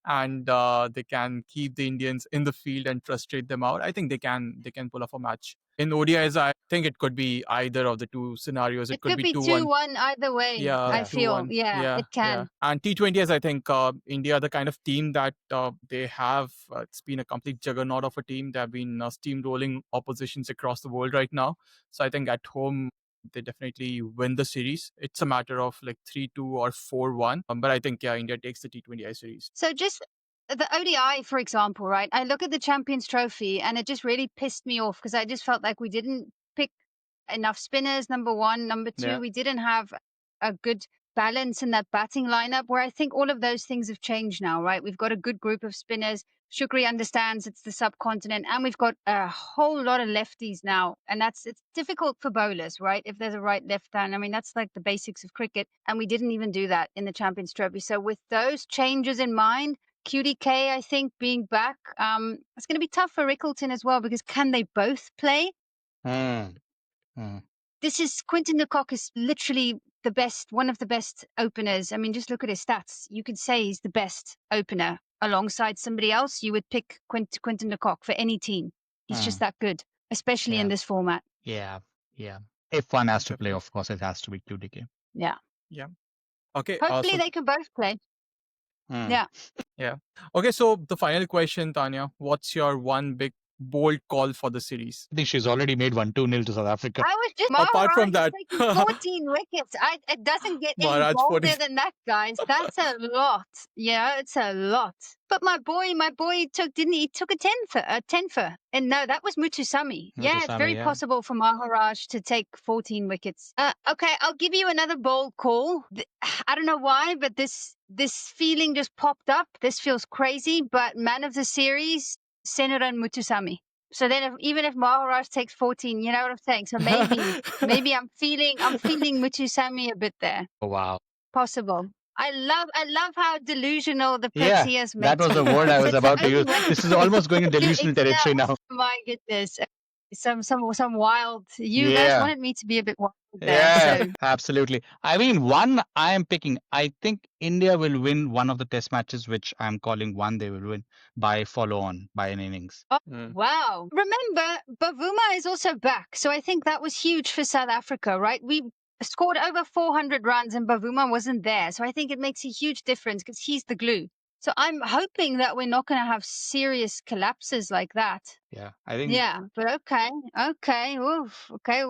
and they can keep the Indians in the field and frustrate them out. I think they can pull off a match. In ODIs, I think it could be either of the two scenarios. It It could could be 2-1. 2-1 either way, Yeah, I feel. 2-1. Yeah, it can. And T20s, I think India are the kind of team that they have. It's been a complete juggernaut of a team. They have been steamrolling oppositions across the world right now. So I think at home, they definitely win the series. It's a matter of like 3-2 or 4-1. But I think, yeah, India takes the T20I series. So just the ODI, for example, right? I look at the Champions Trophy and it just really pissed me off because I just felt like we didn't pick enough spinners, number one. Number two, Yeah. we didn't have a good balance in that batting lineup where I think all of those things have changed now, right? We've got a good group of spinners. Shukri understands it's the subcontinent, and we've got a whole lot of lefties now, and it's difficult for bowlers, right? If there's a right left hand, I mean that's like the basics of cricket, and we didn't even do that in the Champions Trophy. So with those changes in mind, QDK, I think being back, it's going to be tough for Rickleton as well because can they both play? This is Quinton de Kock is literally the best, one of the best openers. I mean, just look at his stats. You could say he's the best opener. Alongside somebody else, you would pick Quinton de Kock for any team. He's just that good, especially in this format. Yeah. Yeah. If one has to play, of course, it has to be QDK. Yeah. Yeah. Okay. Hopefully they can both play. Yeah. Yeah. Okay. So the final question, Tanya, what's your one big bold call for the series? I think she's already made 1-2-0 to South Africa. I was just Apart from Maharaj that, is taking 14 wickets. It doesn't get any Maharaj bolder 40. than that, guys. That's a lot. Yeah, it's a lot. But my boy took a 10 for. And no, that was Mutusami. Yeah, it's Mutusami, very yeah. possible for Maharaj to take 14 wickets. Okay, I'll give you another bold call. I don't know why, but this feeling just popped up. This feels crazy, but man of the series, Senaran Mutusami. So then, even if Maharaj takes 14, you know what I'm saying. So maybe I'm feeling Mutusami a bit there. Oh, wow. Possible. I love how delusional the Proteas Yeah, that was the word I was about to use. This is almost going in delusional territory now. My goodness, some wild. You guys wanted me to be a bit wild there. Yeah, So. absolutely. I mean, one I am picking. I think India will win one of the test matches, which I'm calling one they will win by follow-on, by an innings. Oh, wow. Remember, Bavuma is also back. So I think that was huge for South Africa, right? We scored over 400 runs and Bavuma wasn't there. So I think it makes a huge difference because he's the glue. So I'm hoping that we're not going to have serious collapses like that. Yeah, I think. Yeah, but okay, oof, okay.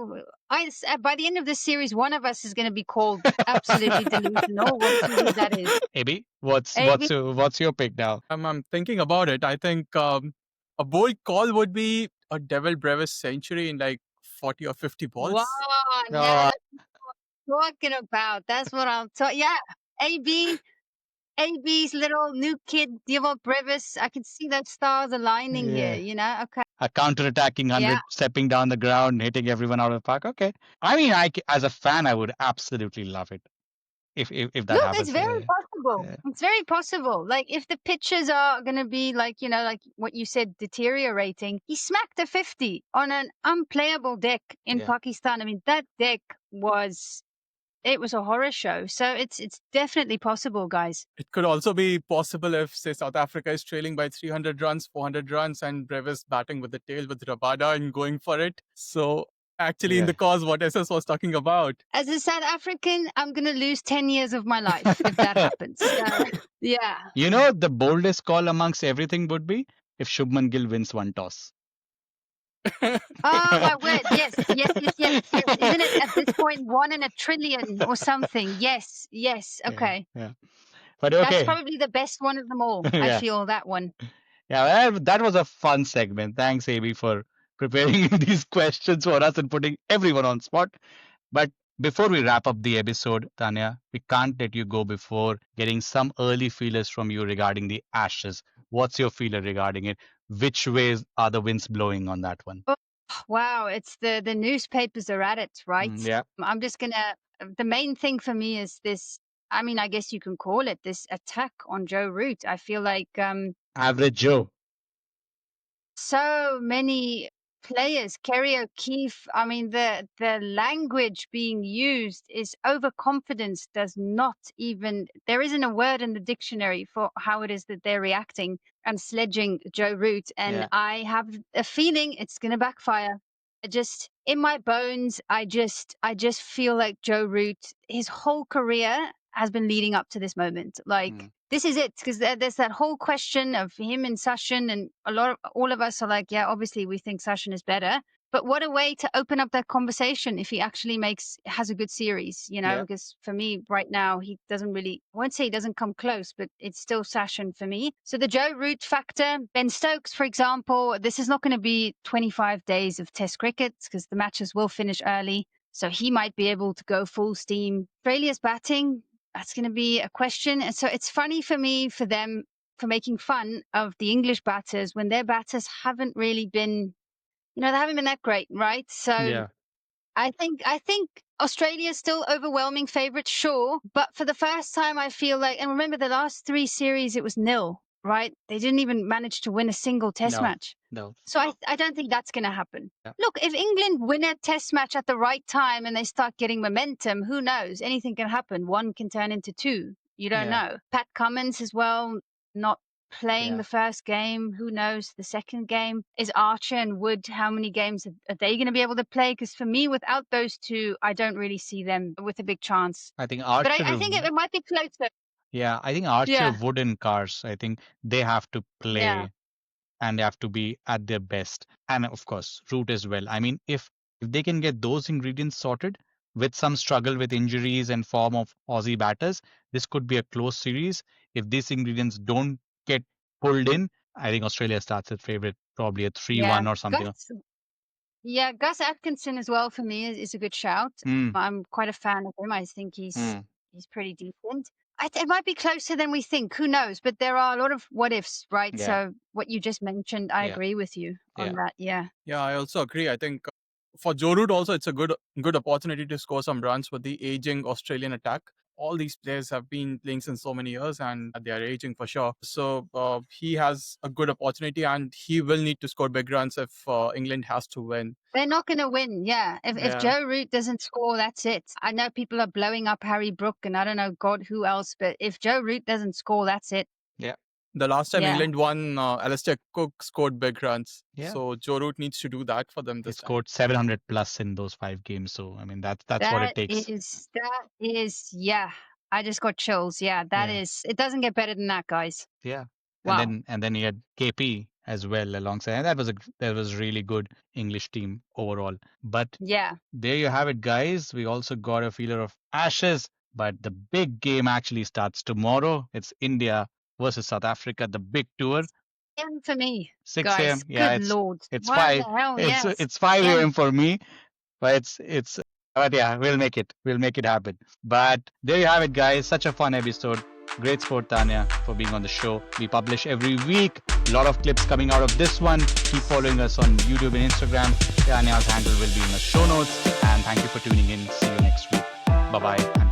By the end of this series, one of us is going to be called absolutely delusional. We'll see who that is. AB, what's your pick now? I'm thinking about it. I think a bold call would be a Devil Brevis century in like 40 or 50 balls. Wow, yeah, that's what I'm talking about. That's what I'm talking. Yeah, AB's little new kid, Devil Brevis. I can see that stars aligning here. You know, okay. A counter-attacking 100, stepping down the ground, hitting everyone out of the park. Okay. I mean, as a fan, I would absolutely love it if that happens. It's very possible. Yeah. It's very possible. Like if the pitches are going to be like, you know, like what you said, deteriorating. He smacked a 50 on an unplayable deck in Pakistan. I mean, that deck was a horror show. So it's definitely possible, guys. It could also be possible if, say, South Africa is trailing by 300 runs, 400 runs, and Brevis batting with the tail with Rabada and going for it. So actually in the cause what SS was talking about. As a South African, I'm going to lose 10 years of my life if that happens. Yeah. You know, the boldest call amongst everything would be if Shubman Gill wins one toss. Oh my word! Yes. Isn't it at this point 1 in a trillion or something? Yes. Okay. Yeah. But That's okay. probably the best one of them all. I Yeah. feel that one. Yeah, that was a fun segment. Thanks, AB, for preparing these questions for us and putting everyone on spot. But before we wrap up the episode, Tanya, we can't let you go before getting some early feelers from you regarding the Ashes. What's your feeler regarding it? Which ways are the winds blowing on that one? Oh, wow, it's the newspapers are at it, right? Yeah. I'm just gonna. The main thing for me is this. I mean, I guess you can call it this attack on Joe Root. I feel like Average Joe. so many players, Kerry O'Keefe. I mean, the language being used is overconfidence. Does not even there isn't a word in the dictionary for how it is that they're reacting and sledging Joe Root. And Yeah. I have a feeling it's going to backfire. Just in my bones, I just feel like Joe Root, his whole career has been leading up to this moment. Like this is it, because there's that whole question of him and Sachin, and all of us are like, yeah, obviously we think Sachin is better. But what a way to open up that conversation if he actually has a good series, Yeah. because for me right now, he doesn't really, I won't say he doesn't come close, but it's still Sachin for me. So the Joe Root factor, Ben Stokes, for example, this is not going to be 25 days of test cricket because the matches will finish early. So he might be able to go full steam. Australia's batting, that's going to be a question. And so it's funny for me, for them, for making fun of the English batters when their batters haven't really been, they haven't been that great, right? So Yeah. I think Australia is still overwhelming favourites, sure. But for the first time, I feel like, and remember the last 3 series, it was nil, right? They didn't even manage to win a single test match. No. So I don't think that's going to happen. Yeah. Look, if England win a test match at the right time and they start getting momentum, who knows? Anything can happen. 1 can turn into 2. You don't know. Pat Cummins as well, not playing the first game. Who knows? The second game. Is Archer and Wood, how many games are they going to be able to play? Because for me, without those two, I don't really see them with a big chance. I think Archer. But I think it might be closer. Yeah, I think Archer, Yeah. Wood, and Cars, I think they have to play Yeah. and they have to be at their best. And of course, Root as well. I mean, if they can get those ingredients sorted with some struggle with injuries and form of Aussie batters, this could be a close series. If these ingredients don't get pulled in, I think Australia starts at favorite, probably a 3-1 or something. Gus Atkinson as well for me is a good shout. I'm quite a fan of him. I think he's pretty decent. It might be closer than we think. Who knows? But there are a lot of what ifs, right? Yeah. So what you just mentioned, I Yeah. agree with you on that. Yeah. Yeah, I also agree. I think for Joe Root also, it's a good opportunity to score some runs with the aging Australian attack. All these players have been playing since so many years and they are aging for sure. So he has a good opportunity and he will need to score big runs if England has to win. They're not going to win, yeah. If Joe Root doesn't score, that's it. I know people are blowing up Harry Brook and I don't know God who else, but if Joe Root doesn't score, that's it. Yeah. The last time England won, Alistair Cook scored big runs. Yeah. So Joe Root needs to do that for them this time. He scored 700 plus in those 5 games. So, I mean, that's what it takes. That is, yeah. I just got chills. Yeah, that is. It doesn't get better than that, guys. Yeah. Wow. And then he had KP as well alongside. And that was really good English team overall. But yeah, there you have it, guys. We also got a feeler of Ashes, but the big game actually starts tomorrow. It's India versus South Africa, the big tour. And for me, 6 guys. a.m. Yeah, Good Lord. It's What 5. The hell? It's 5 a.m. for me, but but yeah, we'll make it. We'll make it happen. But there you have it, guys. Such a fun episode. Great sport, Tanya, for being on the show. We publish every week. A lot of clips coming out of this one. Keep following us on YouTube and Instagram. Tanya's handle will be in the show notes. And thank you for tuning in. See you next week. Bye-bye.